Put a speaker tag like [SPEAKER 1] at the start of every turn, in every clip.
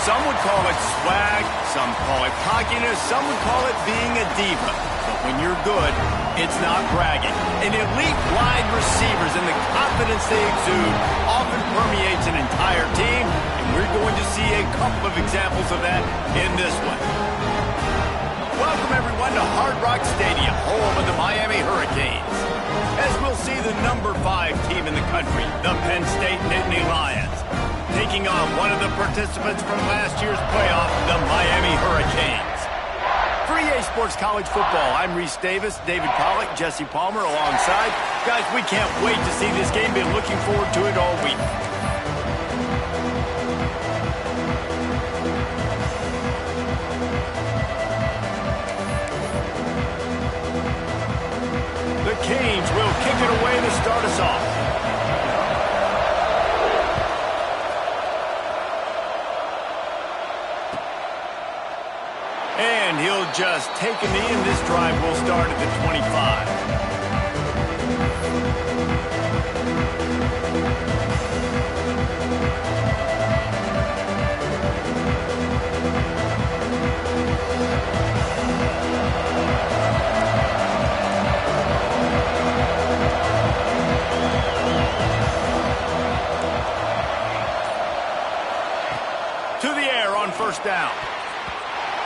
[SPEAKER 1] Some would call it swag, some call it cockiness, some would call it being a diva. But when you're good, it's not bragging. An elite wide receivers and the confidence they exude often permeates an entire team, and we're going to see a couple of examples of that in this one. Welcome, everyone, to Hard Rock Stadium, home of the Miami Hurricanes. As we'll see the number 5 team in the country, the Penn State Nittany Lions, taking on one of the participants from last year's playoff, the Miami Hurricanes. For EA Sports College Football, I'm Reese Davis, David Pollack, Jesse Palmer alongside. Guys, we can't wait to see this game. Been looking forward to it all week. The Canes will kick it away to start us off. And he'll just take a knee, and this drive will start at the 25. To the air on first down.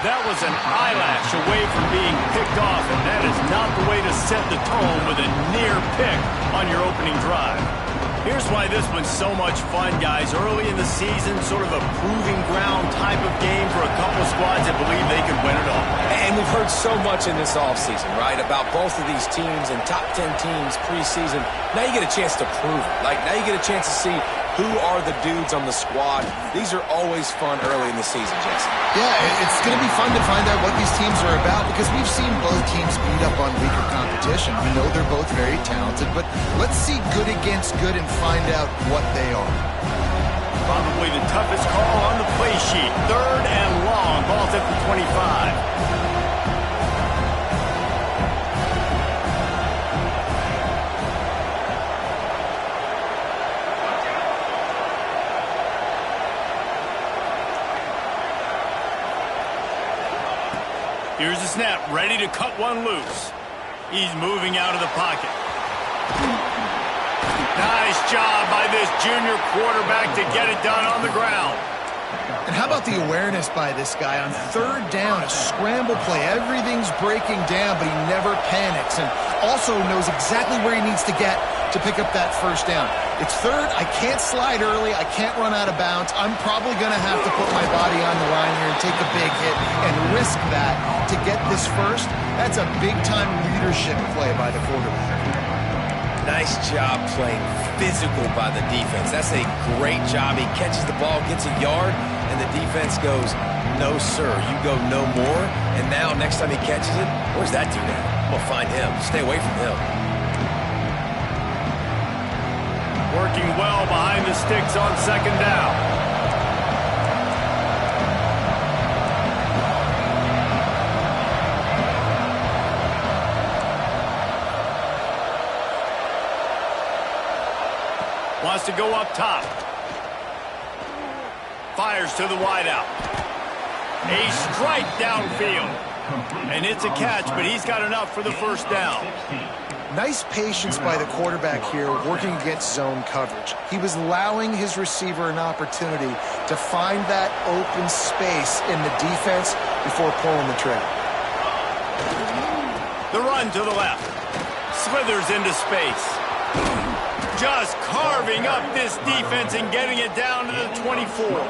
[SPEAKER 1] That was an eyelash away from being picked off, and that is not the way to set the tone with a near pick on your opening drive. Here's why this one's so much fun, guys. Early in the season, sort of a proving ground type of game for a couple of squads that believe they can win it all.
[SPEAKER 2] And we've heard so much in this offseason, right, about both of these teams and top 10 teams preseason. Now you get a chance to prove it. Like, now you get a chance to see who are the dudes on the squad. These are always fun early in the season, Jesse.
[SPEAKER 3] Yeah, it's going to be fun to find out what these teams are about because we've seen both teams beat up on weaker competition. We know they're both very talented, but let's see good against good and find out what they are.
[SPEAKER 1] Probably the toughest call on the play sheet. 3rd and long. Ball's at the 25. Here's the snap, ready to cut one loose. He's moving out of the pocket. Nice job by this junior quarterback to get it done on the ground.
[SPEAKER 3] And how about the awareness by this guy on 3rd down, a scramble play. Everything's breaking down, but he never panics and also knows exactly where he needs to get to pick up that 1st down. It's 3rd. I can't slide early. I can't run out of bounds. I'm probably going to have to put my body on the line here and take a big hit and risk that to get this 1st. That's a big-time leadership play by the quarterback.
[SPEAKER 2] Nice job playing physical by the defense. That's a great job. He catches the ball, gets a yard, and the defense goes, no, sir, you go no more. And now, next time he catches it, where's that dude at? I'm going to find him. Stay away from him.
[SPEAKER 1] Working well behind the sticks on 2nd down. Wants to go up top. Fires to the wideout. A strike downfield. And it's a catch, but he's got enough for the 1st down.
[SPEAKER 3] Nice patience by the quarterback here working against zone coverage. He was allowing his receiver an opportunity to find that open space in the defense before pulling the trigger.
[SPEAKER 1] The run to the left. Slithers into space. Just carving up this defense and getting it down to the 24.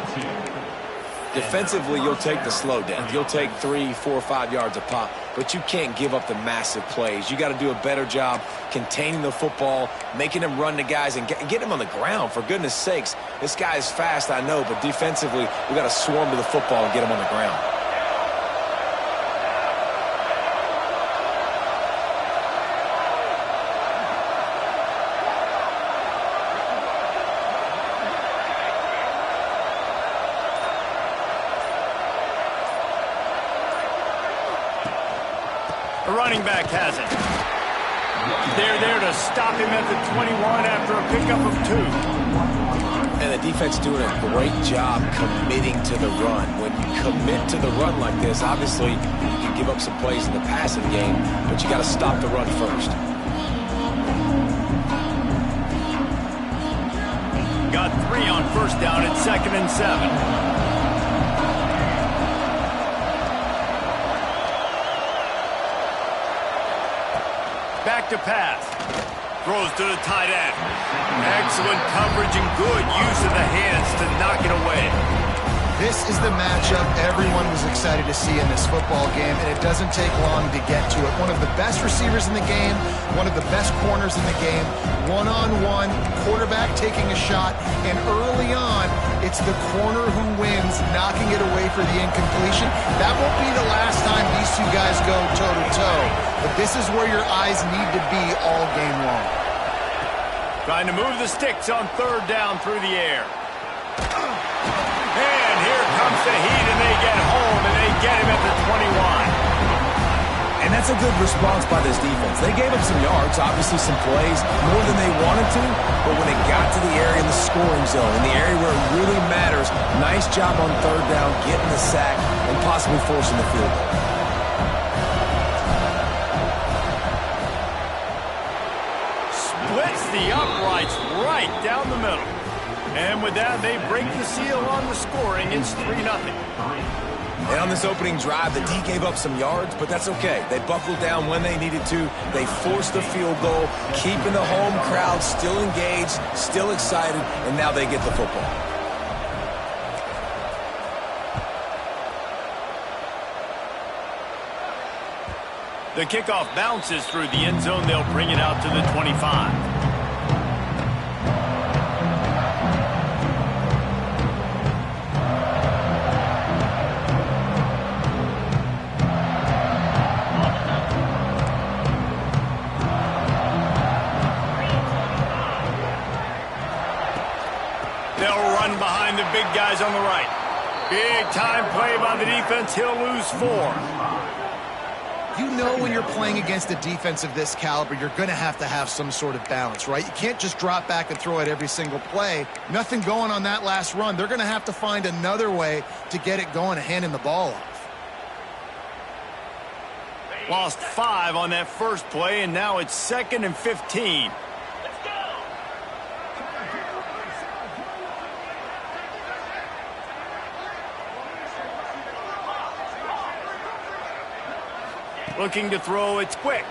[SPEAKER 2] Defensively, you'll take the slow down. You'll take 3, 4, 5 yards a pop, but you can't give up the massive plays. You got to do a better job containing the football, making them run the guys, and get them on the ground, for goodness sakes. This guy is fast, I know, but defensively, we got to swarm to the football and get him on the ground.
[SPEAKER 1] The running back has it. They're there to stop him at the 21 after a pickup of 2.
[SPEAKER 2] And the defense doing a great job committing to the run. When you commit to the run like this, obviously you can give up some plays in the passing game, but you got to stop the run first.
[SPEAKER 1] Got 3 on first down at 2nd and 7. Back to pass. Throws to the tight end. Excellent coverage and good use of the hands to knock it away.
[SPEAKER 3] This is the matchup everyone was excited to see in this football game, and it doesn't take long to get to it. One of the best receivers in the game, one of the best corners in the game, one-on-one, quarterback taking a shot, and early on, it's the corner who wins, knocking it away for the incompletion. That won't be the last time these two guys go toe-to-toe, but this is where your eyes need to be all game long.
[SPEAKER 1] Trying to move the sticks on 3rd down through the air. And here comes the heat, and they get home, and they get him at the 21.
[SPEAKER 2] And that's a good response by this defense. They gave up some yards, obviously some plays, more than they wanted to, but when it got to the area in the scoring zone, in the area where it really matters, nice job on 3rd down, getting the sack, and possibly forcing the field goal.
[SPEAKER 1] Splits the uprights right down the middle. And with that, they break the seal on the scoring. It's 3-0.
[SPEAKER 2] And on this opening drive, the D gave up some yards, but that's okay. They buckled down when they needed to. They forced the field goal, keeping the home crowd still engaged, still excited, and now they get the football.
[SPEAKER 1] The kickoff bounces through the end zone. They'll bring it out to the 25. Behind the big guys on the right. Big time play by the defense. He'll lose 4.
[SPEAKER 3] You know when you're playing against a defense of this caliber, you're going to have some sort of balance, right? You can't just drop back and throw it every single play. Nothing going on that last run. They're going to have to find another way to get it going and handing the ball off.
[SPEAKER 1] Lost 5 on that first play, and now it's 2nd and 15. Looking to throw, it's quick.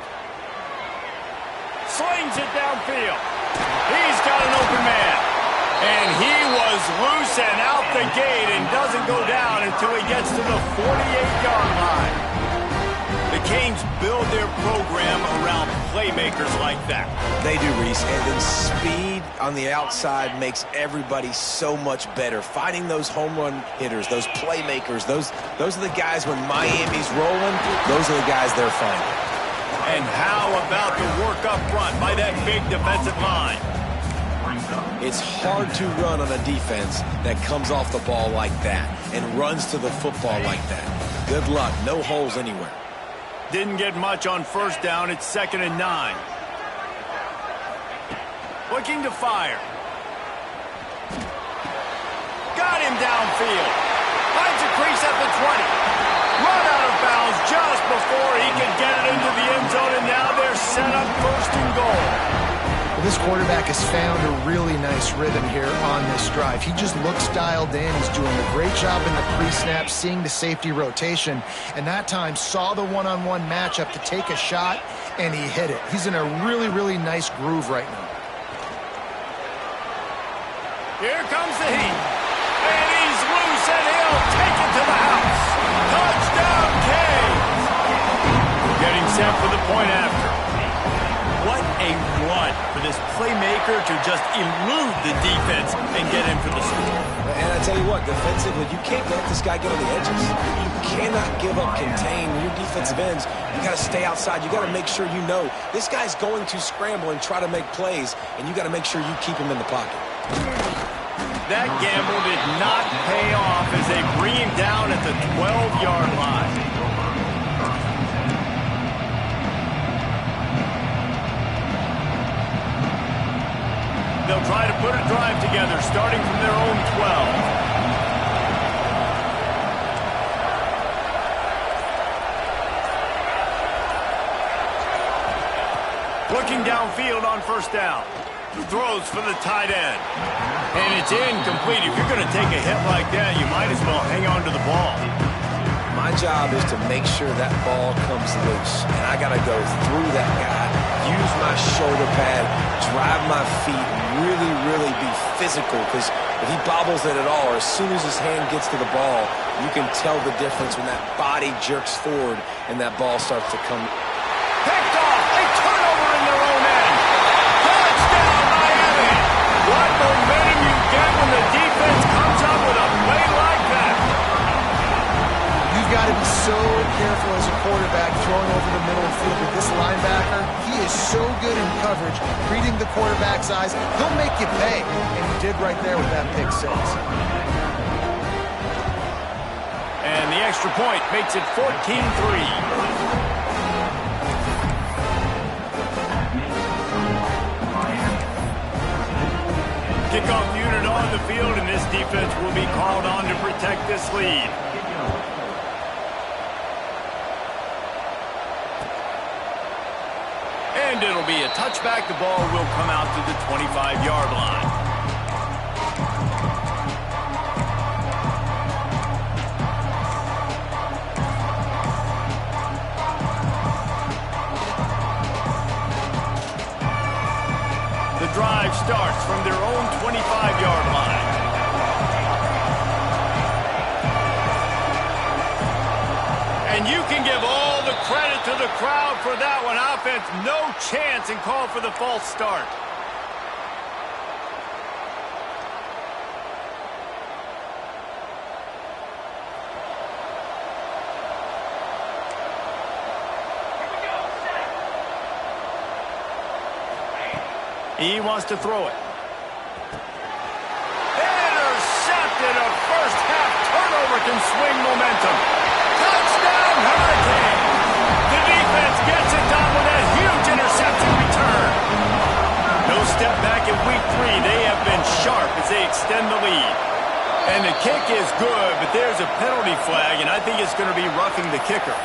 [SPEAKER 1] Slings it downfield. He's got an open man. And he was loose and out the gate and doesn't go down until he gets to the 48-yard line. The Canes build their program around playmakers like that.
[SPEAKER 2] They do, Reese. And then speed on the outside makes everybody so much better. Finding those home run hitters, those playmakers, those are the guys when Miami's rolling, those are the guys they're finding.
[SPEAKER 1] And how about the work up front by that big defensive line?
[SPEAKER 2] It's hard to run on a defense that comes off the ball like that and runs to the football like that. Good luck. No holes anywhere.
[SPEAKER 1] Didn't get much on first down. It's 2nd and 9. Looking to fire. Got him downfield. Finds a crease at the 20. Run out of bounds just before he can get it into the end zone, and now they're set up 1st and goal.
[SPEAKER 3] Well, this quarterback has found a really nice rhythm here on this drive. He just looks dialed in. He's doing a great job in the pre-snap, seeing the safety rotation, and that time saw the one-on-one matchup to take a shot, and he hit it. He's in a really, really nice groove right now.
[SPEAKER 1] Here comes the heat, and he's loose, and he'll take it to the house. Touchdown, Canes! Getting set for the point after. What a run for this playmaker to just elude the defense and get in for the score.
[SPEAKER 2] And I tell you what, defensively, you can't let this guy get on the edges. You cannot give up contain. Your defensive ends, you got to stay outside. You got to make sure you know this guy's going to scramble and try to make plays, and you got to make sure you keep him in the pocket.
[SPEAKER 1] That gamble did not pay off as they bring him down at the 12-yard line. They'll try to put a drive drive together, starting from their own 12. Looking downfield on first down. Throws for the tight end. And it's incomplete. If you're going to take a hit like that, you might as well hang on to the ball.
[SPEAKER 2] My job is to make sure that ball comes loose. And I got to go through that guy, use my shoulder pad, drive my feet, and really be physical. Because if he bobbles it at all, or as soon as his hand gets to the ball, you can tell the difference when that body jerks forward and that ball starts to come.
[SPEAKER 1] Picked off. A turnover in their own end. Touchdown, Miami. What momentum you get when the defense comes up with a play like that.
[SPEAKER 3] You've got to be so careful as a quarterback throwing over the middle of the field with this linebacker. He is so good in coverage, reading the quarterback's eyes. He'll make you pay, and he did right there with that pick six.
[SPEAKER 1] And the extra point makes it 14-3. Kickoff unit on the field, and this defense will be called on to protect this lead. And it'll be a touchback. The ball will come out to the 25-yard line. The drive starts from their own 25-yard line. And you can give all the credit to the crowd for that one. Offense, no chance, and call for the false start. He wants to throw it. Intercepted. A first-half turnover can swing momentum. Touchdown, Hurricane. The defense gets it done with a huge interception return. No step back in week 3. They have been sharp as they extend the lead. And the kick is good, but there's a penalty flag, and I think it's going to be roughing the kicker.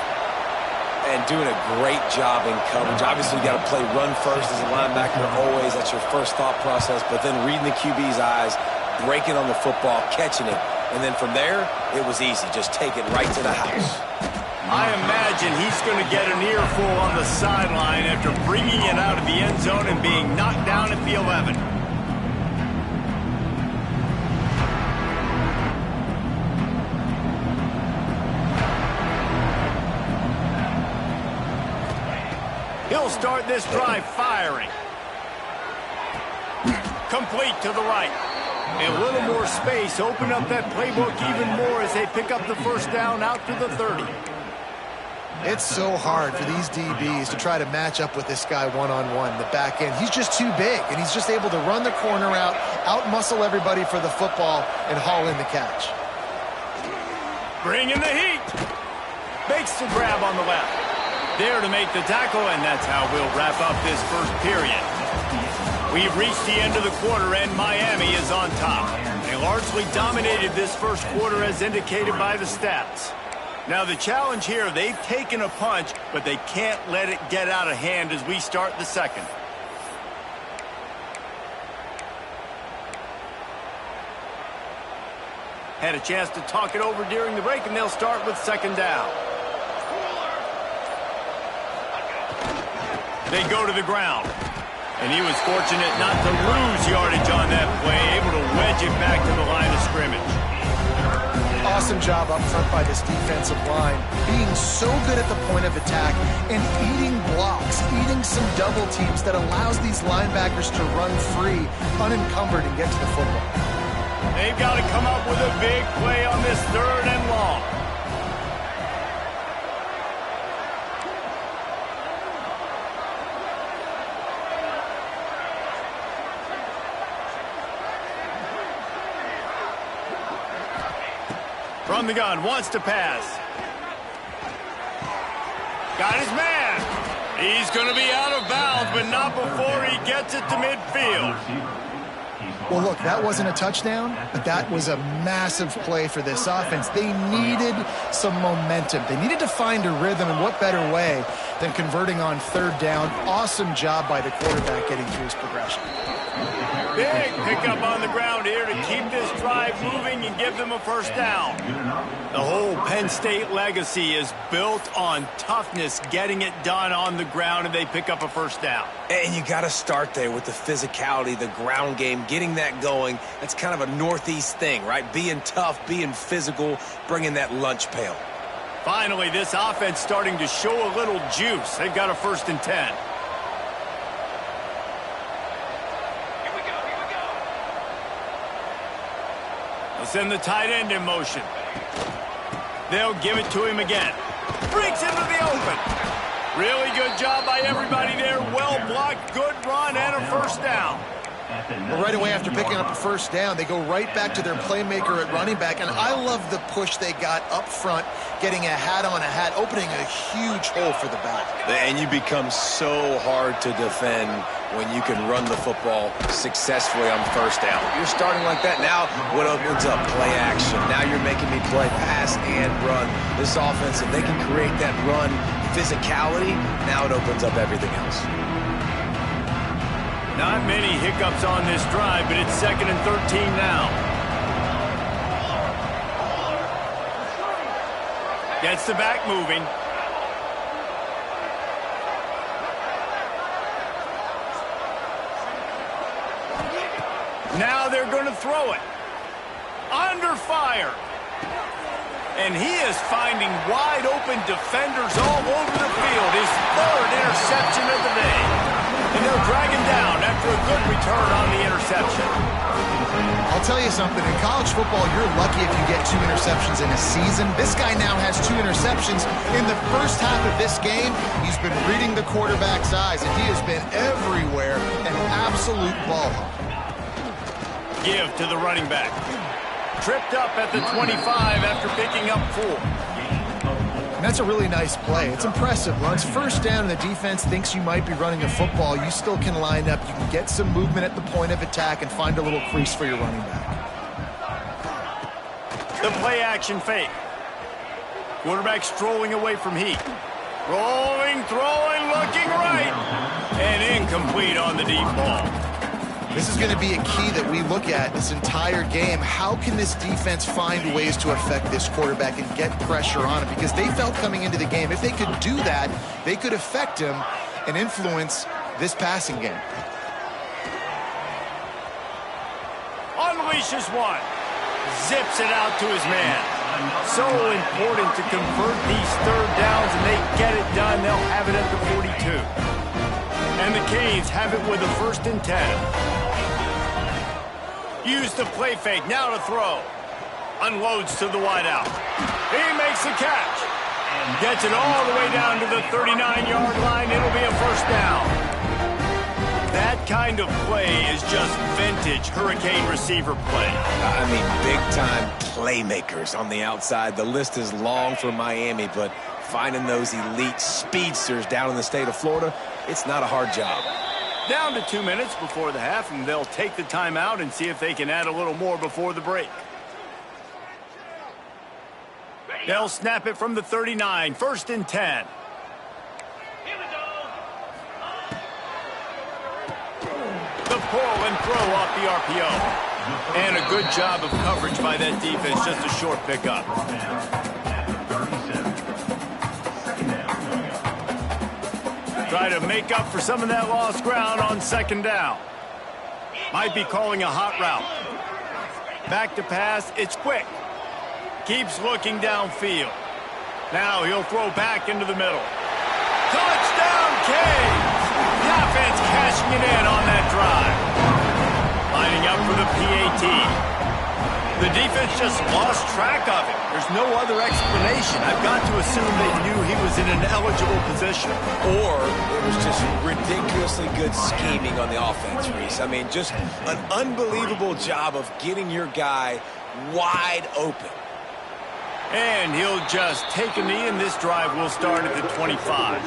[SPEAKER 2] And doing a great job in coverage. Obviously, you got to play run first as a linebacker always. That's your first thought process. But then reading the QB's eyes, breaking on the football, catching it. And then from there, it was easy. Just take it right to the house.
[SPEAKER 1] I imagine he's going to get an earful on the sideline after bringing it out of the end zone and being knocked down at the 11. He'll start this drive firing. Complete to the right. And a little more space. Open up that playbook even more as they pick up the first down out to the 30.
[SPEAKER 3] It's so hard for these DBs to try to match up with this guy one-on-one, the back end. He's just too big, and he's just able to run the corner out-muscle everybody for the football, and haul in the catch.
[SPEAKER 1] Bring in the heat. Makes the grab on the left. There to make the tackle, and that's how we'll wrap up this first period. We've reached the end of the quarter, and Miami is on top. They largely dominated this first quarter as indicated by the stats. Now the challenge here, they've taken a punch, but they can't let it get out of hand as we start the second. Had a chance to talk it over during the break, and they'll start with second down. They go to the ground. And he was fortunate not to lose yardage on that play, able to wedge it back to the line of scrimmage.
[SPEAKER 3] Awesome job up front by this defensive line, being so good at the point of attack and eating blocks, eating some double teams that allows these linebackers to run free, unencumbered, and get to the football.
[SPEAKER 1] They've got to come up with a big play on this third and long. From the gun, wants to pass. Got his man. He's going to be out of bounds, but not before he gets it to midfield.
[SPEAKER 3] Well, look, that wasn't a touchdown, but that was a massive play for this offense. They needed some momentum. They needed to find a rhythm, and what better way than converting on third down. Awesome job by the quarterback getting through his progression.
[SPEAKER 1] Big pickup on the ground here to keep this drive moving and give them a first down. The whole Penn State legacy is built on toughness, getting it done on the ground, and they pick up a first down.
[SPEAKER 2] And you got to start there with the physicality, the ground game, getting that going. That's kind of a Northeast thing, right? Being tough, being physical, bringing that lunch pail.
[SPEAKER 1] Finally, this offense starting to show a little juice. They've got a 1st and 10. They'll send the tight end in motion. They'll give it to him again. Breaks into the open. Really good job by everybody there. Well blocked, good run, and a first down.
[SPEAKER 3] Well, right away after picking up a first down, they go right back to their playmaker at running back, and I love the push they got up front, getting a hat on a hat, opening a huge hole for the back.
[SPEAKER 2] And you become so hard to defend when you can run the football successfully on first down. You're starting like that. Now what opens up? Play action. Now you're making me play pass and run. This offense, if they can create that run physicality, now it opens up everything else.
[SPEAKER 1] Not many hiccups on this drive, but it's 2nd and 13 now. Gets the back moving. Now they're going to throw it. Under fire. And he is finding wide open defenders all over the field. His 3rd interception of the day. And they'll drag him down after a good return on the interception.
[SPEAKER 3] I'll tell you something. In college football, you're lucky if you get 2 interceptions in a season. This guy now has 2 interceptions. In the first half of this game, he's been reading the quarterback's eyes, and he has been everywhere, an absolute ball hawk.
[SPEAKER 1] Give to the running back. Tripped up at the 25 after picking up 4.
[SPEAKER 3] And that's a really nice play. It's impressive. When it's first down and the defense thinks you might be running a football, you still can line up. You can get some movement at the point of attack and find a little crease for your running back.
[SPEAKER 1] The play action fake. Quarterback strolling away from heat. Rolling, throwing, looking right. And incomplete on the deep ball.
[SPEAKER 3] This is going to be a key that we look at this entire game. How can this defense find ways to affect this quarterback and get pressure on him? Because they felt coming into the game, if they could do that, they could affect him and influence this passing game.
[SPEAKER 1] Unleashes one. Zips it out to his man. So important to convert these 3rd downs, and they get it done. They'll have it at the 42. And the Canes have it with a 1st and 10. Use the play fake, now to throw. Unloads to the wideout. He makes the catch. Gets it all the way down to the 39-yard line. It'll be a first down. That kind of play is just vintage Hurricane receiver play.
[SPEAKER 2] I mean, big-time playmakers on the outside. The list is long for Miami, but finding those elite speedsters down in the state of Florida, it's not a hard job.
[SPEAKER 1] Down to 2 minutes before the half, and they'll take the timeout and see if they can add a little more before the break. They'll snap it from the 39, 1st and 10. The pull and throw off the RPO. And a good job of coverage by that defense, just a short pickup. Try to make up for some of that lost ground on 2nd down. Might be calling a hot route. Back to pass, it's quick. Keeps looking downfield. Now he'll throw back into the middle. Touchdown, Canes! The offense cashing it in on that drive. Lining up for the PAT. The defense just lost track of it. There's no other explanation. I've got to assume they knew he was in an eligible position.
[SPEAKER 2] Or it was just ridiculously good scheming on the offense, Reese. I mean, just an unbelievable job of getting your guy wide open.
[SPEAKER 1] And he'll just take a knee, and this drive will start at the 25.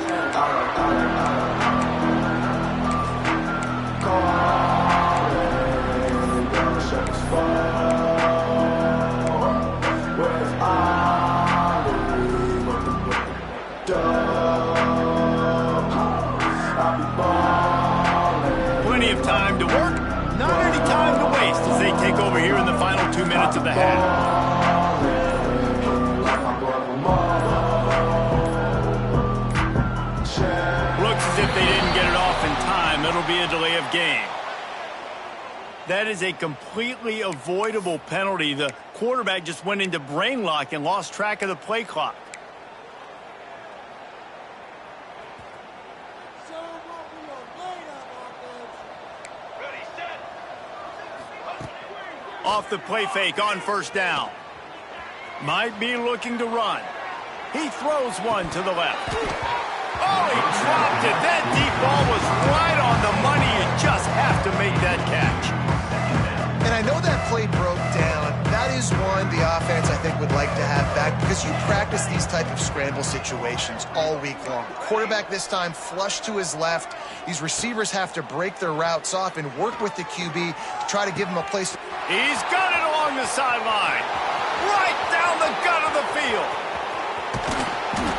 [SPEAKER 1] time to work, not any time to waste as they take over here in the final 2 minutes of the half. Looks as if they didn't get it off in time. It'll be a delay of game. That is a completely avoidable penalty. The quarterback just went into brain lock and lost track of the play clock. Off the play fake on first down. Might be looking to run. He throws one to the left. Oh, he dropped it. That deep ball was right on the money. You just have to make that catch.
[SPEAKER 3] And I know that play broke down. That is one the offense, I think, would like to have back because you practice these type of scramble situations all week long. Quarterback this time flush to his left. These receivers have to break their routes off and work with the QB to try to give him a place.
[SPEAKER 1] He's got it along the sideline. Right down the gut of the field.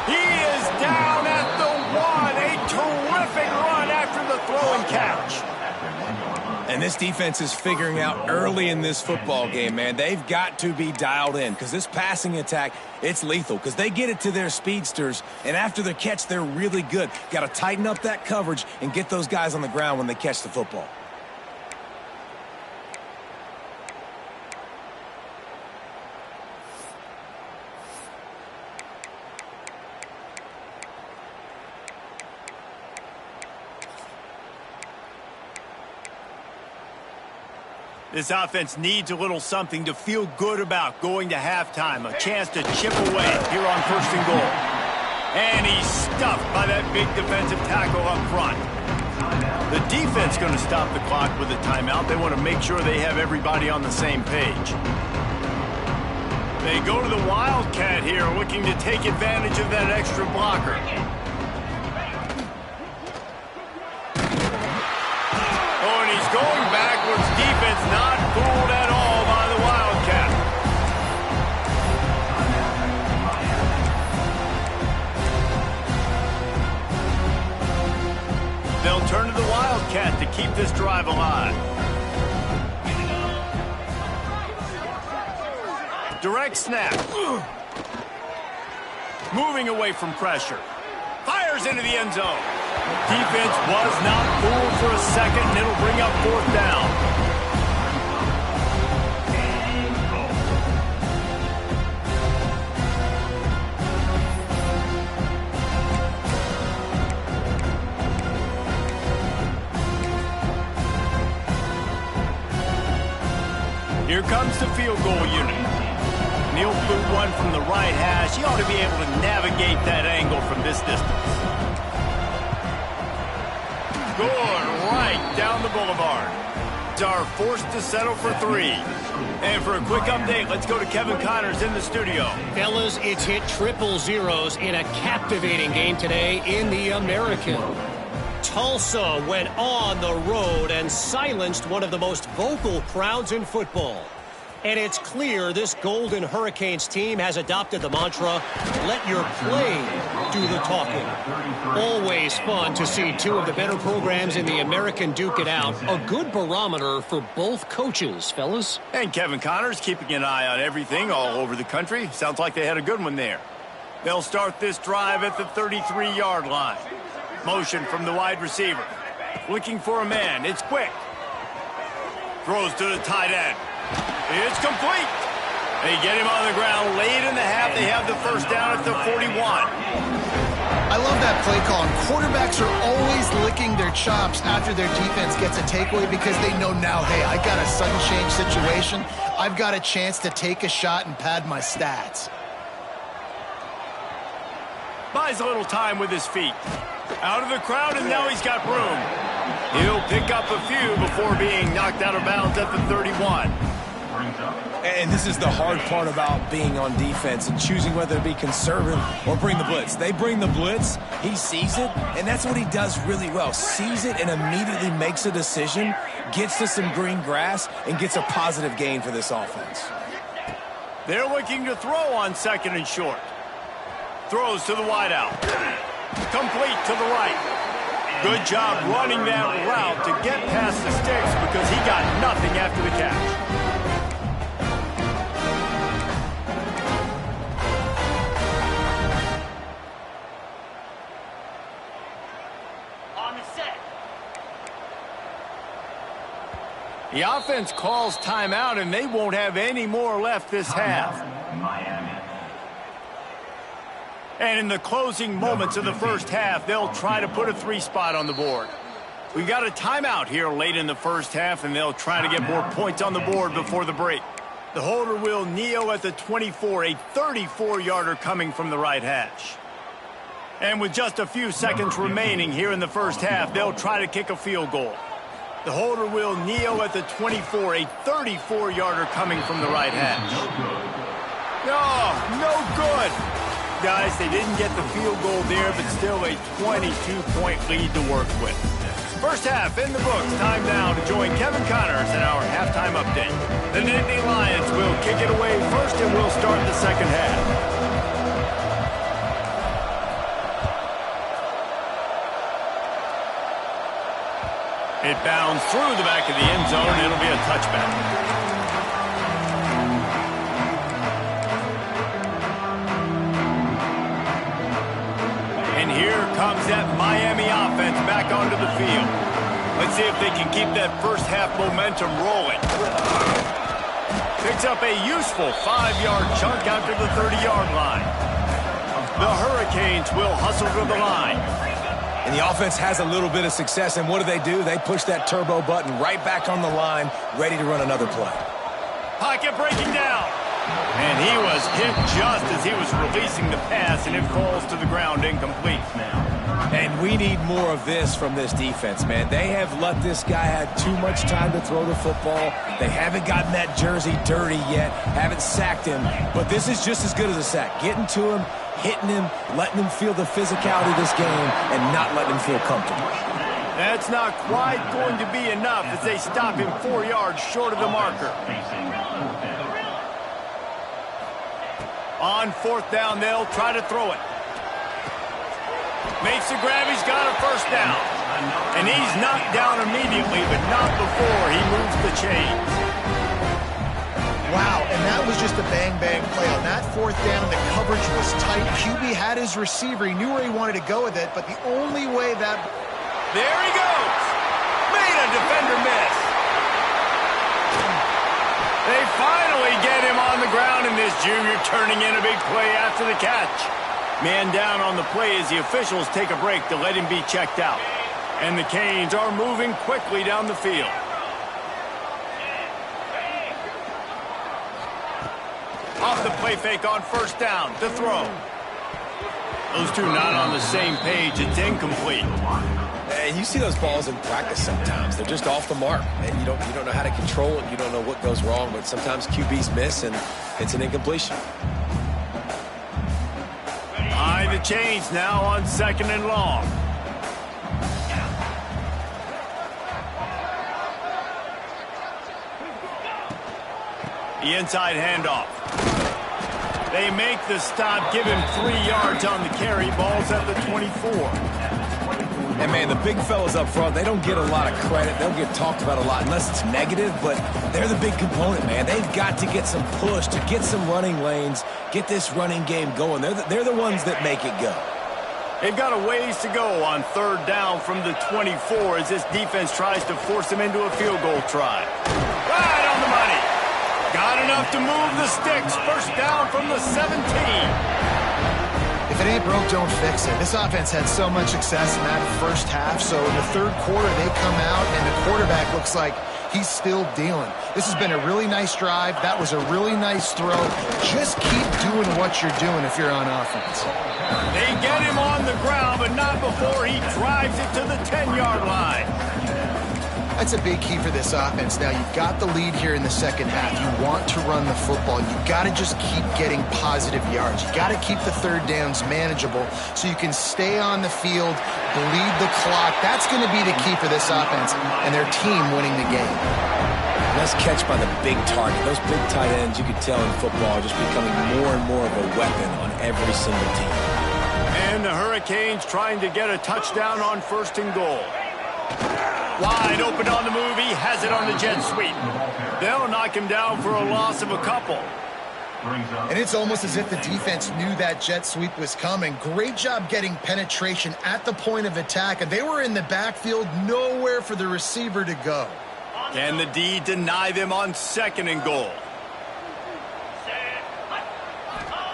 [SPEAKER 1] He is down at the one. A terrific run after the throw and catch.
[SPEAKER 2] And this defense is figuring out early in this football game, man. They've got to be dialed in because this passing attack, it's lethal because they get it to their speedsters, and after the catch, they're really good. Got to tighten up that coverage and get those guys on the ground when they catch the football.
[SPEAKER 1] This offense needs a little something to feel good about going to halftime. A chance to chip away here on 1st and goal. And he's stuffed by that big defensive tackle up front. The defense going to stop the clock with a timeout. They want to make sure they have everybody on the same page. They go to the Wildcat here, looking to take advantage of that extra blocker. Oh, and he's going backwards. Defense not fooled at all by the Wildcat. They'll turn to the Wildcat to keep this drive alive. Direct snap. Moving away from pressure. Fires into the end zone. Defense was not fooled for a second, and it'll bring up 4th down. Here comes the field goal unit. Neil flew one from the right hash. He ought to be able to navigate that angle from this distance. Going right down the boulevard. Are forced to settle for 3. And for a quick update, let's go to Kevin Connors in the studio.
[SPEAKER 4] Fellas, it's hit triple zeros in a captivating game today in the American. Tulsa went on the road and silenced one of the most vocal crowds in football. And it's clear this Golden Hurricanes team has adopted the mantra, let your play do the talking. Always fun to see two of the better programs in the American duke it out. A good barometer for both coaches, fellas.
[SPEAKER 1] And Kevin Connors keeping an eye on everything all over the country. Sounds like they had a good one there. They'll start this drive at the 33-yard line. Motion from the wide receiver. Looking for a man. It's quick. Throws to the tight end. It's complete. They get him on the ground late in the half. They have the 1st down at the 41.
[SPEAKER 3] I love that play call. And quarterbacks are always licking their chops after their defense gets a takeaway because they know now, hey, I got a sudden change situation. I've got a chance to take a shot and pad my stats.
[SPEAKER 1] Buys a little time with his feet. Out of the crowd, and now he's got room. He'll pick up a few before being knocked out of bounds at the 31.
[SPEAKER 2] And this is the hard part about being on defense and choosing whether to be conservative or bring the blitz. They bring the blitz, he sees it, and that's what he does really well. Sees it and immediately makes a decision, gets to some green grass, and gets a positive gain for this offense.
[SPEAKER 1] They're looking to throw on 2nd and short. Throws to the wideout. Complete to the right. Good job running that route to get past the sticks because he got nothing after the catch.
[SPEAKER 5] On the set.
[SPEAKER 1] The offense calls timeout, and they won't have any more left this half. And in the closing moments of the first half, they'll try to put a 3-spot on the board. We've got a timeout here late in the first half, and they'll try to get more points on the board before the break. The holder will kneel at the 24, a 34-yarder coming from the right hash. And with just a few seconds remaining here in the first half, they'll try to kick a field goal. The holder will kneel at the 24, a 34-yarder coming from the right hash. Oh, no good. Guys, they didn't get the field goal there, but still a 22-point lead to work with. First half in the books. Time now to join Kevin Connors in our halftime update. The Nittany Lions will kick it away first, and we'll start the second half. It bounds through the back of the end zone. It'll be a touchback. And here comes that Miami offense back onto the field. Let's see if they can keep that first half momentum rolling. Picks up a useful 5-yard chunk out to the 30-yard line. The Hurricanes will hustle to the line.
[SPEAKER 2] And the offense has a little bit of success, and what do? They push that turbo button right back on the line, ready to run another play.
[SPEAKER 1] Pocket breaking down. And he was hit just as he was releasing the pass, and it falls to the ground incomplete.
[SPEAKER 2] And we need more of this from this defense, man. They have let this guy have too much time to throw the football. They haven't gotten that jersey dirty yet, haven't sacked him. But this is just as good as a sack. Getting to him, hitting him, letting him feel the physicality of this game, and not letting him feel comfortable.
[SPEAKER 1] That's not quite going to be enough as they stop him 4 yards short of the marker. On fourth down, they'll try to throw it. Makes the grab, he's got a first down. And he's knocked down immediately, but not before he moves the chains.
[SPEAKER 3] Wow, and that was just a bang-bang play. On that fourth down, the coverage was tight. QB had his receiver. He knew where he wanted to go with it, but the only way that...
[SPEAKER 1] There he goes! Made a defender miss. They finally get him on the ground, and this junior turning in a big play after the catch. Man down on the play as the officials take a break to let him be checked out. And the Canes are moving quickly down the field. Off the play fake on first down to throw. Those two not on the same page. It's incomplete.
[SPEAKER 2] And you see those balls in practice sometimes. They're just off the mark. And you don't know how to control it. You don't know what goes wrong. But sometimes QBs miss, and it's an incompletion.
[SPEAKER 1] Behind the chains now on second and long. The inside handoff. They make the stop, give him 3 yards on the carry. Ball's at the 24.
[SPEAKER 2] And, man, the big fellas up front, they don't get a lot of credit. They'll get talked about a lot unless it's negative, but they're the big component, man. They've got to get some push, to get some running lanes, get this running game going. They're the ones that make it go.
[SPEAKER 1] They've got a ways to go on third down from the 24 as this defense tries to force them into a field goal try. Right on the money. Got enough to move the sticks. First down from the 17.
[SPEAKER 3] If it ain't broke, don't fix it. This offense had so much success in that first half, so in the third quarter they come out and the quarterback looks like he's still dealing. This has been a really nice drive. That was a really nice throw. Just keep doing what you're doing if you're on offense.
[SPEAKER 1] They get him on the ground, but not before he drives it to the 10-yard line.
[SPEAKER 3] That's a big key for this offense. Now, you've got the lead here in the second half. You want to run the football. You've got to just keep getting positive yards. You've got to keep the third downs manageable so you can stay on the field, bleed the clock. That's going to be the key for this offense and their team winning the game.
[SPEAKER 2] Nice catch by the big target. Those big tight ends, you could tell in football, are just becoming more and more of a weapon on every single team.
[SPEAKER 1] And the Hurricanes trying to get a touchdown on 1st and goal. Wide open on the move. He has it on the jet sweep. They'll knock him down for a loss of a couple.
[SPEAKER 3] And it's almost as if the defense knew that jet sweep was coming. Great job getting penetration at the point of attack. And they were in the backfield, nowhere for the receiver to go.
[SPEAKER 1] Can the D deny them on 2nd and goal?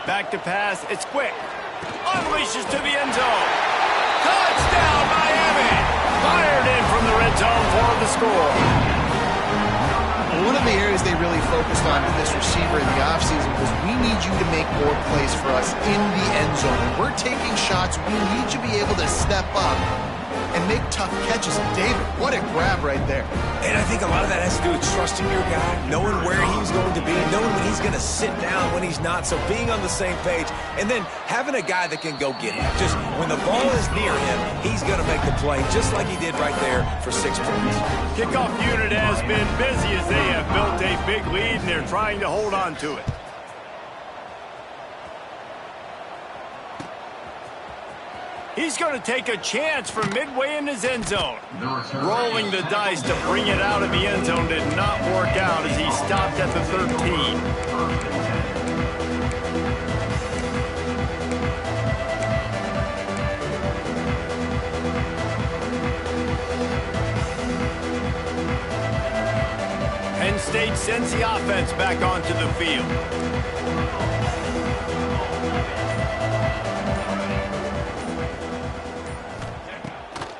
[SPEAKER 1] Back to pass. It's quick. Unleashes to the end zone. Touchdown, Miami! Fired in from the red zone for the score.
[SPEAKER 3] One of the areas they really focused on with this receiver in the offseason was we need you to make more plays for us in the end zone. When we're taking shots, we need you to be able to step up and make tough catches. And David, what a grab right there.
[SPEAKER 2] And I think a lot of that has to do with trusting your guy, knowing where he's going to be, knowing when he's going to sit down, when he's not. So being on the same page, and then having a guy that can go get him. Just when the ball is near him, he's going to make the play, just like he did right there for 6 points.
[SPEAKER 1] Kickoff unit has been busy as they have built a big lead, and they're trying to hold on to it. He's going to take a chance from midway in his end zone. Rolling the dice to bring it out of the end zone did not work out as he stopped at the 13. Penn State sends the offense back onto the field.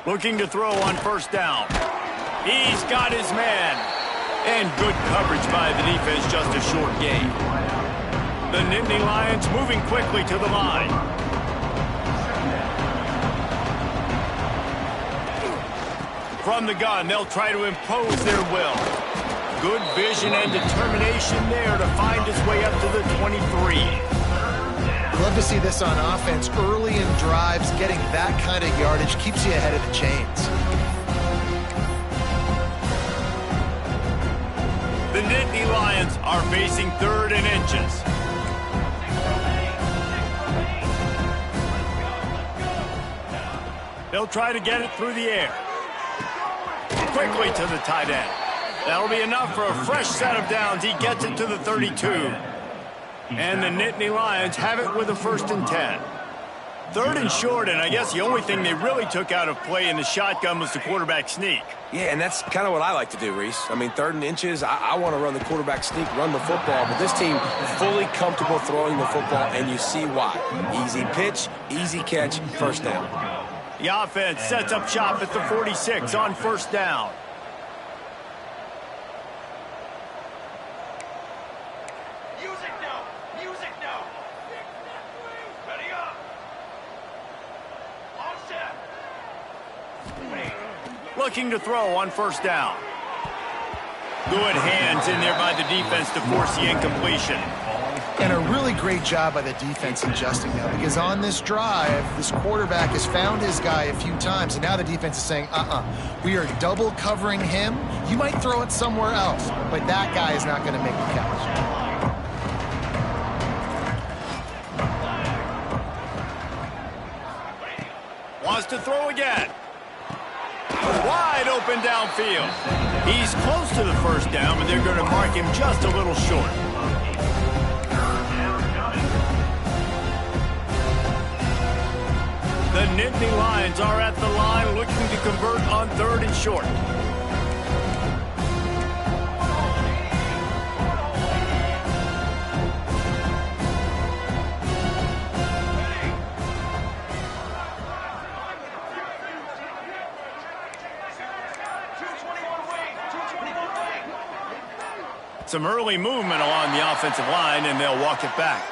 [SPEAKER 1] Looking to throw on 1st down. He's got his man. And good coverage by the defense, just a short gain. The Nittany Lions moving quickly to the line. From the gun, they'll try to impose their will. Good vision and determination there to find his way up to the 23.
[SPEAKER 3] Love to see this on offense. Early in drives, getting that kind of yardage keeps you ahead of the chains.
[SPEAKER 1] The Nittany Lions are facing 3rd and inches. They'll try to get it through the air. Quickly to the tight end. That'll be enough for a fresh set of downs. He gets it to the 32. And the Nittany Lions have it with a 1st and 10. 3rd and short, and I guess the only thing they really took out of play in the shotgun was the quarterback sneak.
[SPEAKER 2] Yeah, and that's kind of what I like to do, Reese. I mean, 3rd and inches, I want to run the quarterback sneak, run the football, but this team fully comfortable throwing the football, and you see why. Easy pitch, easy catch, 1st down.
[SPEAKER 1] The offense sets up shop at the 46 on 1st down. Looking to throw on 1st down. Good hands in there by the defense to force the incompletion.
[SPEAKER 3] And a really great job by the defense adjusting now, because on this drive, this quarterback has found his guy a few times, and now the defense is saying, we are double covering him. You might throw it somewhere else, but that guy is not going to make the catch.
[SPEAKER 1] Wants to throw again. Wide open downfield. He's close to the 1st down, but they're going to mark him just a little short. The Nittany Lions are at the line looking to convert on 3rd and short. Some early movement along the offensive line, and they'll walk it back.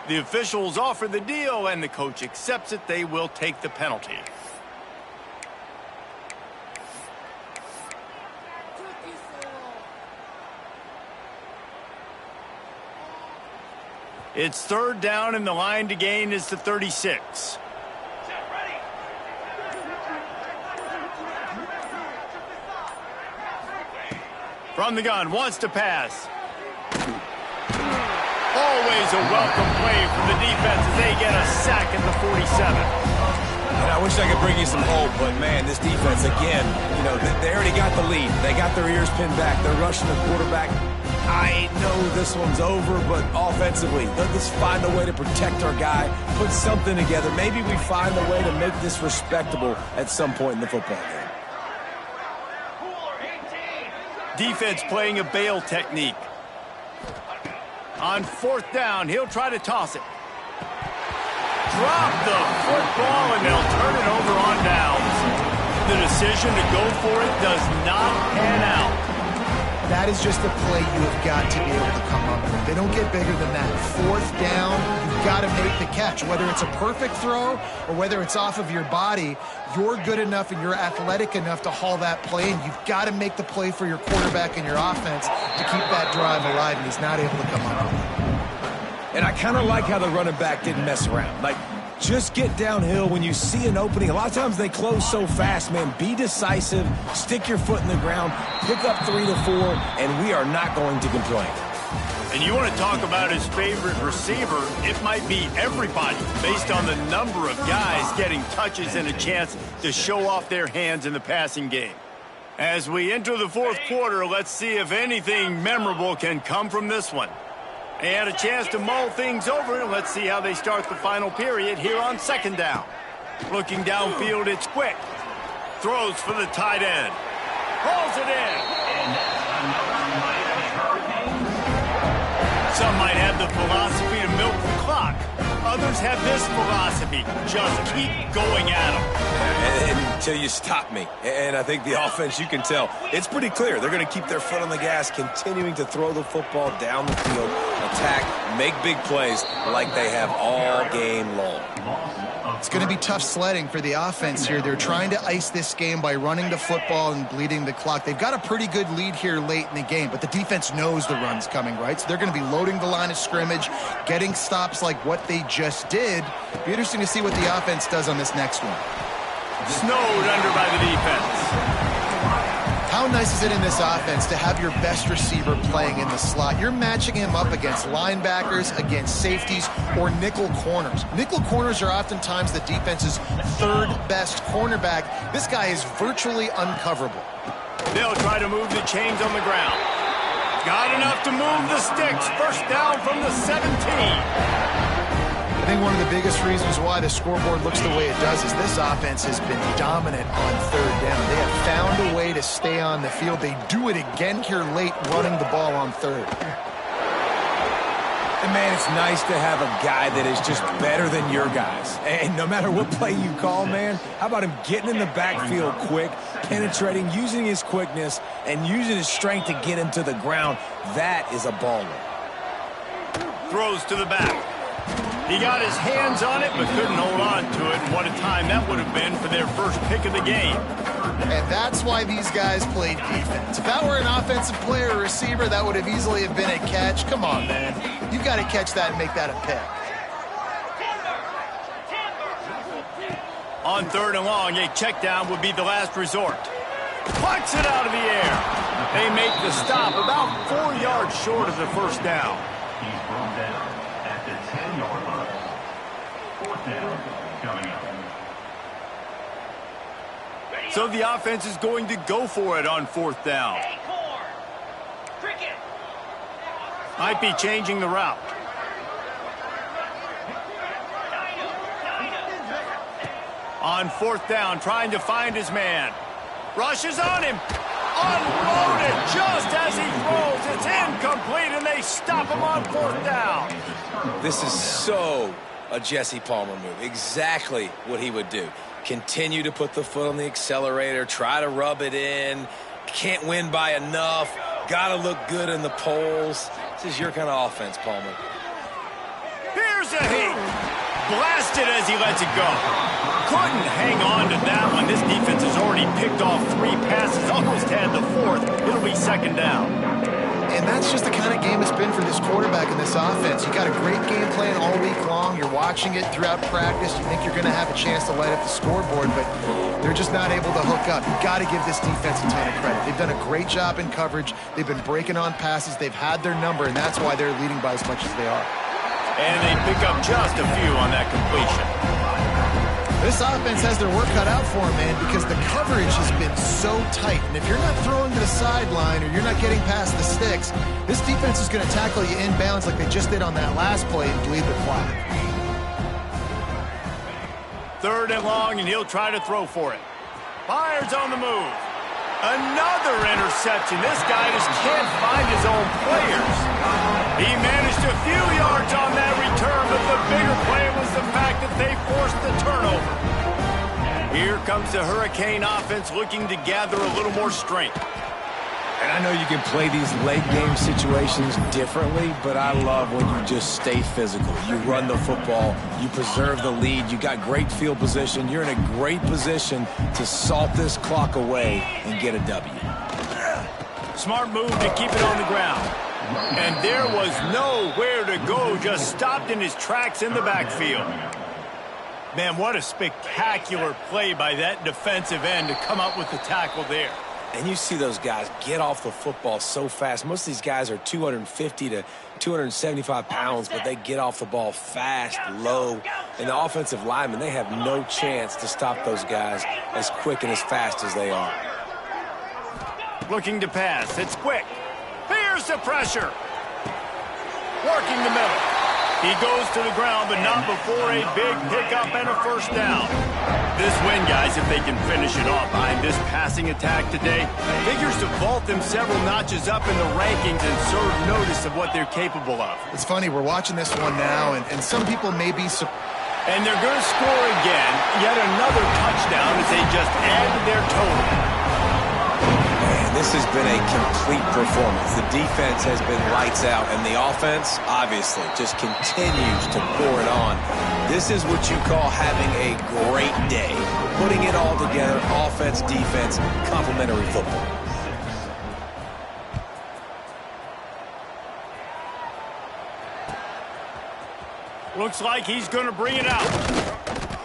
[SPEAKER 1] The officials offer the deal, and the coach accepts it. They will take the penalty. It's 3rd down, and the line to gain is the 36. From the gun, wants to pass. Always a welcome play from the defense as they get a sack at the 47.
[SPEAKER 2] And I wish I could bring you some hope, but, man, this defense, again, you know, they already got the lead. They got their ears pinned back. They're rushing the quarterback. I know this one's over, but offensively, let's find a way to protect our guy, put something together. Maybe we find a way to make this respectable at some point in the football game.
[SPEAKER 1] Defense playing a bail technique. On 4th down, he'll try to toss it. Drop the football, and they'll turn it over on downs. The decision to go for it does not pan out.
[SPEAKER 3] That is just a play you have got to be able to come up with. They don't get bigger than that. 4th down, you've got to make the catch. Whether it's a perfect throw or whether it's off of your body, you're good enough and you're athletic enough to haul that play, and you've got to make the play for your quarterback and your offense to keep that drive alive, and he's not able to come up with it.
[SPEAKER 2] And I kind of like how the running back didn't mess around. Like, just get downhill when you see an opening. A lot of times they close so fast, man. Be decisive, stick your foot in the ground, pick up 3 to 4, and we are not going to complain.
[SPEAKER 1] And you want to talk about his favorite receiver, it might be everybody based on the number of guys getting touches and a chance to show off their hands in the passing game. As we enter the 4th quarter, let's see if anything memorable can come from this one. They had a chance to mull things over, and let's see how they start the final period here on 2nd down. Looking downfield, it's quick. Throws for the tight end. Hauls it in. Some might have the philosophy to milk the clock. Others have this philosophy. Just keep going at them.
[SPEAKER 2] Until you stop me. And I think the offense, you can tell, it's pretty clear. They're going to keep their foot on the gas, continuing to throw the football down the field, attack, make big plays like they have all game long.
[SPEAKER 3] It's going to be tough sledding for the offense here. They're trying to ice this game by running the football and bleeding the clock. They've got a pretty good lead here late in the game, but the defense knows the run's coming, right? So they're going to be loading the line of scrimmage, getting stops like what they just did. Be interesting to see what the offense does on this next one.
[SPEAKER 1] Snowed under by the defense.
[SPEAKER 3] How nice is it in this offense to have your best receiver playing in the slot? You're matching him up against linebackers, against safeties, or nickel corners. Nickel corners are oftentimes the defense's 3rd best cornerback. This guy is virtually uncoverable.
[SPEAKER 1] They'll try to move the chains on the ground. Got enough to move the sticks. 1st down from the 17.
[SPEAKER 3] I think one of the biggest reasons why the scoreboard looks the way it does is this offense has been dominant on 3rd down. They have found a way to stay on the field. They do it again here late, running the ball on 3rd.
[SPEAKER 2] And, man, it's nice to have a guy that is just better than your guys. And no matter what play you call, man, how about him getting in the backfield quick, penetrating, using his quickness, and using his strength to get him to the ground? That is a baller.
[SPEAKER 1] Throws to the back. He got his hands on it, but couldn't hold on to it. And what a time that would have been for their first pick of the game.
[SPEAKER 3] And that's why these guys played defense. If that were an offensive player or receiver, that would have easily have been a catch. Come on, man. You've got to catch that and make that a pick.
[SPEAKER 1] On 3rd and long, a check down would be the last resort. Plucks it out of the air. They make the stop about 4 yards short of the 1st down.
[SPEAKER 5] He's brought down at the 10-yard line. 4th down coming up.
[SPEAKER 1] So the offense is going to go for it on 4th down. Might be changing the route. On 4th down, trying to find his man. Rushes on him. Unloaded just as he throws. It's incomplete, and they stop him on 4th down.
[SPEAKER 2] This is so a Jesse Palmer move. Exactly what he would do. Continue to put the foot on the accelerator, try to rub it in. Can't win by enough. Got to look good in the polls. This is your kind of offense, Palmer.
[SPEAKER 1] Here's a heat. Blasted as he lets it go. Couldn't hang on to that one. This defense has already picked off 3 passes, almost had the 4th. It'll be 2nd down.
[SPEAKER 3] And that's just the kind of game it's been for this quarterback and this offense. You got a great game plan all week long. You're watching it throughout practice. You think you're going to have a chance to light up the scoreboard, but they're just not able to hook up. You've got to give this defense a ton of credit. They've done a great job in coverage. They've been breaking on passes. They've had their number, and that's why they're leading by as much as they are.
[SPEAKER 1] And they pick up just a few on that completion.
[SPEAKER 3] This offense has their work cut out for them, man, because the coverage has been so tight. And if you're not throwing to the sideline or you're not getting past the sticks, this defense is going to tackle you inbounds like they just did on that last play and bleed the clock.
[SPEAKER 1] 3rd and long, and he'll try to throw for it. Fires on the move. Another interception. This guy just can't find his own players. He managed a few yards on that return, but the bigger play was the fact that they forced the turnover. Here comes the Hurricane offense looking to gather a little more strength.
[SPEAKER 2] And I know you can play these late game situations differently, but I love when you just stay physical. You run the football, you preserve the lead, you got great field position, you're in a great position to salt this clock away and get a W.
[SPEAKER 1] Smart move to keep it on the ground. And there was nowhere to go, just stopped in his tracks in the backfield. Man, what a spectacular play by that defensive end to come up with the tackle there.
[SPEAKER 2] And you see those guys get off the football so fast. Most of these guys are 250 to 275 pounds, but they get off the ball fast, low. And the offensive linemen, they have no chance to stop those guys as quick and as fast as they are.
[SPEAKER 1] Looking to pass. It's quick. Here's the pressure. Working the middle. He goes to the ground, but not before a big pickup and a 1st down. This win, guys, if they can finish it off behind this passing attack today, figures to vault them several notches up in the rankings and serve notice of what they're capable of.
[SPEAKER 3] It's funny, we're watching this one now, and some people may be
[SPEAKER 1] and they're going to score again, yet another touchdown as they just add to their total.
[SPEAKER 2] This has been a complete performance. The defense has been lights out, and the offense, obviously, just continues to pour it on. This is what you call having a great day. Putting it all together, offense, defense, complementary football.
[SPEAKER 1] Looks like he's going to bring it out.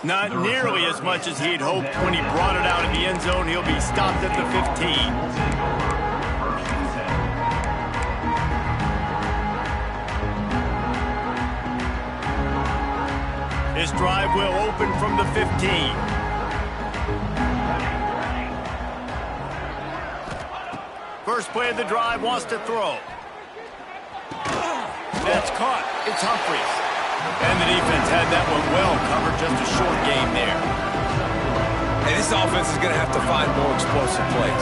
[SPEAKER 1] Not nearly as much as he'd hoped when he brought it out in the end zone. He'll be stopped at the 15. This drive will open from the 15. First play of the drive, wants to throw. That's caught. It's Humphries. And the defense had that one well covered, just a short game there.
[SPEAKER 2] And this offense is going to have to find more explosive plays.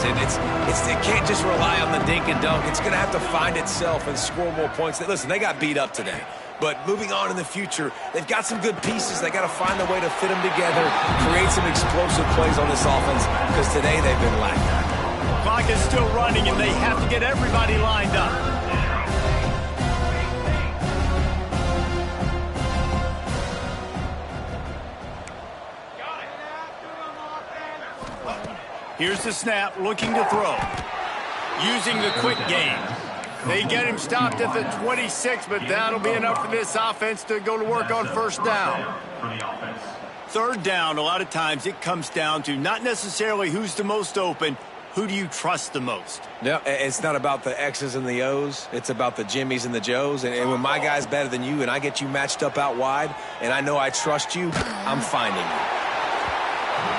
[SPEAKER 2] It can't just rely on the dink and dunk. It's going to have to find itself and score more points. Listen, they got beat up today. But moving on in the future, they've got some good pieces. They got to find a way to fit them together, create some explosive plays on this offense, because today they've been lacking.
[SPEAKER 1] Clock is still running, and they have to get everybody lined up. Here's the snap, looking to throw. Using the quick game. They get him stopped at the 26, but that'll be enough for this offense to go to work on 1st down. 3rd down, a lot of times it comes down to not necessarily who's the most open, who do you trust the most?
[SPEAKER 2] No, it's not about the X's and the O's. It's about the Jimmys and the Joes. And when my guy's better than you and I get you matched up out wide and I know I trust you, I'm finding you.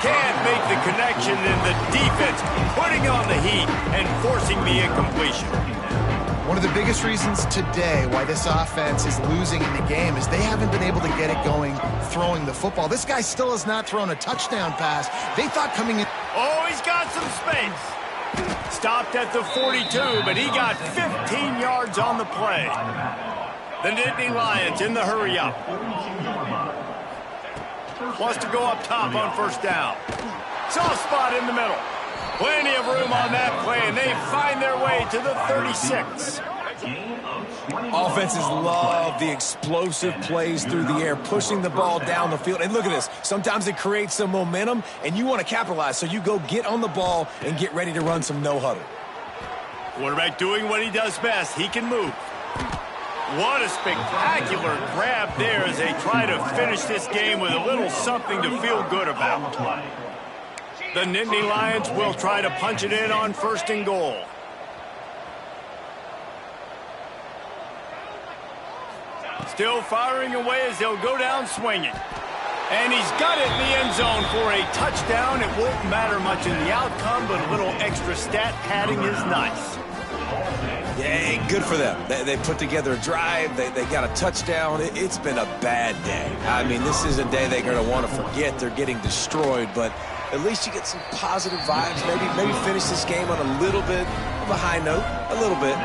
[SPEAKER 1] Can't make the connection, and the defense putting on the heat and forcing the incompletion.
[SPEAKER 3] One of the biggest reasons today why this offense is losing in the game is they haven't been able to get it going throwing the football. This guy still has not thrown a touchdown pass. They thought coming in...
[SPEAKER 1] Oh, he's got some space. Stopped at the 42, but he got 15 yards on the play. The Nittany Lions in the hurry-up. Wants to go up top on 1st down. Soft spot in the middle. Plenty of room on that play, and they find their way to the 36.
[SPEAKER 2] Offenses love the explosive plays through the air, pushing the ball down the field. And look at this. Sometimes it creates some momentum, and you want to capitalize. So you go get on the ball and get ready to run some no-huddle.
[SPEAKER 1] Quarterback doing what he does best. He can move. What a spectacular grab there as they try to finish this game with a little something to feel good about. The Nittany Lions will try to punch it in on 1st and goal. Still firing away as they'll go down swinging. And he's got it in the end zone for a touchdown. It won't matter much in the outcome, but a little extra stat padding is nice.
[SPEAKER 2] Yeah, good for them. They put together a drive. They got a touchdown. It's been a bad day. I mean, this is a day they're going to want to forget. They're getting destroyed, but at least you get some positive vibes. Maybe finish this game on a little bit of a high note, a little bit.